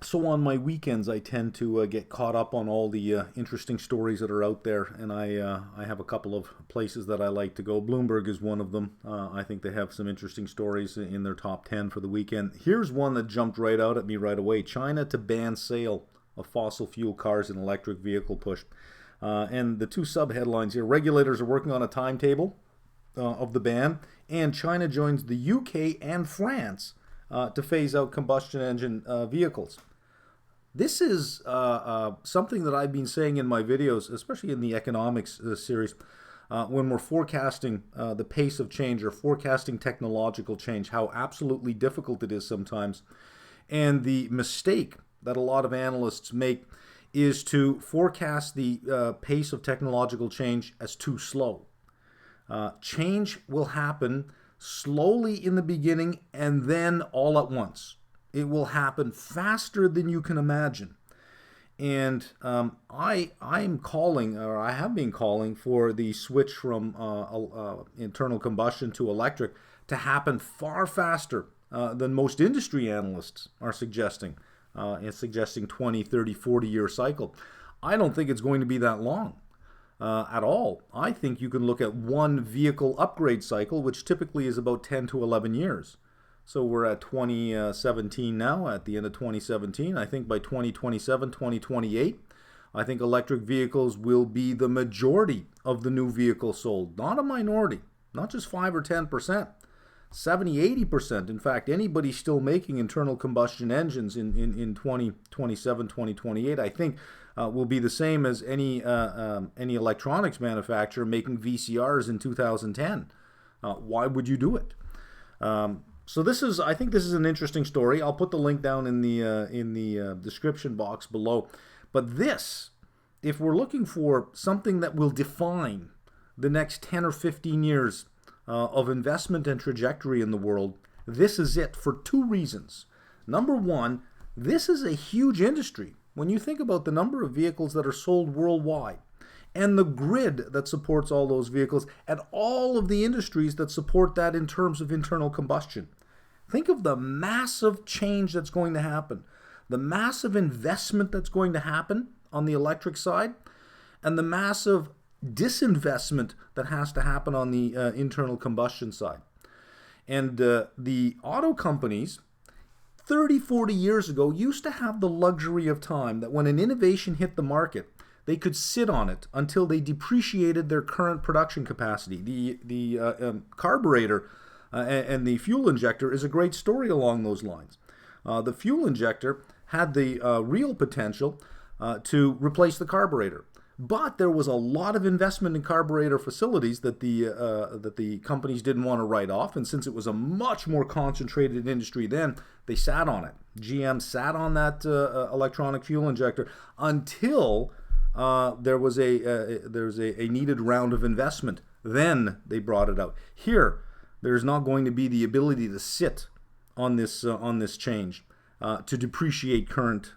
So on my weekends, I tend to get caught up on all the interesting stories that are out there, and I have a couple of places that I like to go. Bloomberg is one of them. I think they have some interesting stories in their top 10 for the weekend. Here's one that jumped right out at me right away. China to ban sale of fossil fuel cars and electric vehicle push. And the two sub-headlines here: regulators are working on a timetable of the ban, and China joins the UK and France to phase out combustion engine vehicles. This is something that I've been saying in my videos, especially in the economics series, when we're forecasting the pace of change or forecasting technological change, how absolutely difficult it is sometimes. And the mistake that a lot of analysts make is to forecast the pace of technological change as too slow. Change will happen slowly in the beginning and then all at once. It will happen faster than you can imagine. And I'm calling, or I have been calling, for the switch from internal combustion to electric to happen far faster than most industry analysts are suggesting. It's suggesting 20, 30, 40-year cycle. I don't think it's going to be that long at all. I think you can look at one vehicle upgrade cycle, which typically is about 10 to 11 years. So we're at 2017 now, at the end of 2017. I think by 2027, 2028, I think electric vehicles will be the majority of the new vehicles sold. Not a minority, not just 5 or 10%, 70, 80%. In fact, anybody still making internal combustion engines in 2027, 2028, I think will be the same as any electronics manufacturer making VCRs in 2010. Why would you do it? So I think this is an interesting story. I'll put the link down in the description box below. But this, if we're looking for something that will define the next 10 or 15 years of investment and trajectory in the world, this is it for two reasons. Number one, this is a huge industry. When you think about the number of vehicles that are sold worldwide, and the grid that supports all those vehicles, and all of the industries that support that in terms of internal combustion. Think of the massive change that's going to happen, the massive investment that's going to happen on the electric side, and the massive disinvestment that has to happen on the internal combustion side. And the auto companies 30, 40 years ago used to have the luxury of time that when an innovation hit the market, they could sit on it until they depreciated their current production capacity. The carburetor and the fuel injector is a great story along those lines. The fuel injector had the real potential to replace the carburetor. But there was a lot of investment in carburetor facilities that the companies didn't want to write off, and since it was a much more concentrated industry then, they sat on it. GM sat on that electronic fuel injector until there was a needed round of investment. Then they brought it out. Here, there's not going to be the ability to sit on this change to depreciate current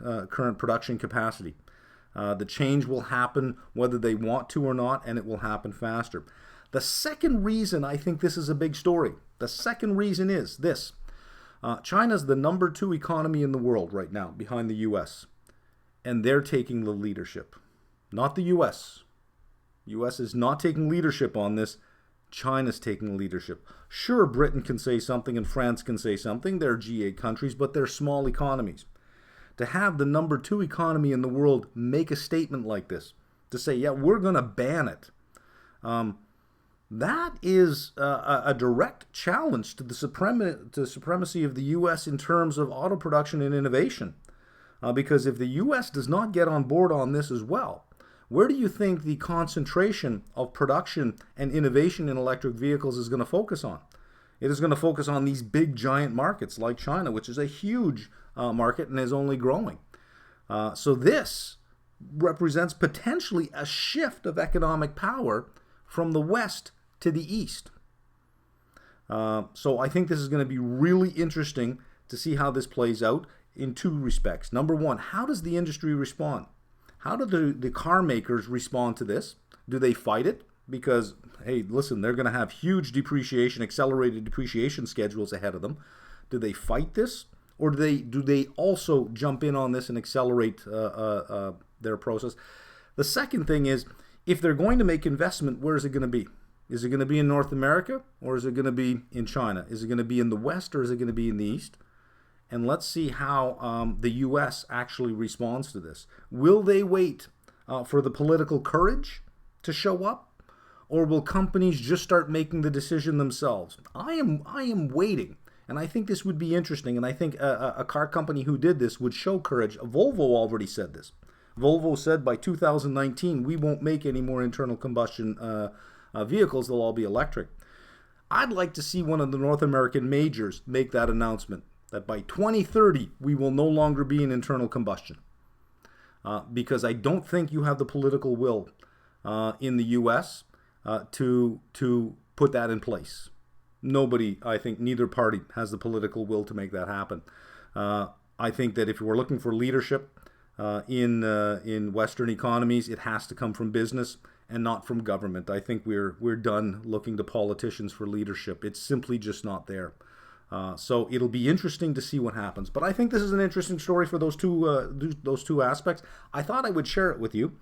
production capacity. The change will happen whether they want to or not, and it will happen faster. The second reason I think this is a big story, the second reason is this. China's the number 2 economy in the world right now, behind the U.S., and they're taking the leadership. Not the U.S. U.S. is not taking leadership on this. China's taking leadership. Sure, Britain can say something and France can say something. They're G8 countries, but they're small economies. To have the number 2 economy in the world make a statement like this, to say, yeah, we're going to ban it, that is a direct challenge to the supremacy of the U.S. in terms of auto production and innovation. Because if the U.S. does not get on board on this as well, where do you think the concentration of production and innovation in electric vehicles is going to focus on? It is going to focus on these big giant markets like China, which is a huge market and is only growing. So this represents potentially a shift of economic power from the West to the East. So I think this is going to be really interesting to see how this plays out in two respects. Number one, how does the industry respond? How do the car makers respond to this? Do they fight it? Because, hey, listen, they're going to have huge depreciation, accelerated depreciation schedules ahead of them. Do they fight this? or do they also jump in on this and accelerate their process? The second thing is, if they're going to make investment, where is it going to be? Is it going to be in North America, or is it going to be in China? Is it going to be in the West, or is it going to be in the East? And let's see how the U.S. actually responds to this. Will they wait for the political courage to show up, or will companies just start making the decision themselves? I am waiting, and I think this would be interesting, and I think a car company who did this would show courage. Volvo already said this. Volvo said by 2019, we won't make any more internal combustion vehicles, they'll all be electric. I'd like to see one of the North American majors make that announcement, that by 2030, we will no longer be in internal combustion. Because I don't think you have the political will in the U.S. To put that in place. Nobody, I think neither party has the political will to make that happen. I think that if we're looking for leadership in Western economies, it has to come from business and not from government. I think we're done looking to politicians for leadership. It's simply just not there. So it'll be interesting to see what happens. But I think this is an interesting story for those two aspects. I thought I would share it with you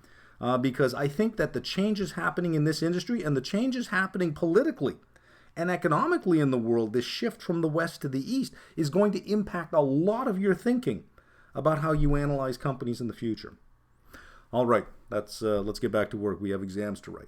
because I think that the changes happening in this industry and the changes happening politically and economically in the world, this shift from the West to the East, is going to impact a lot of your thinking about how you analyze companies in the future. All right, let's get back to work. We have exams to write.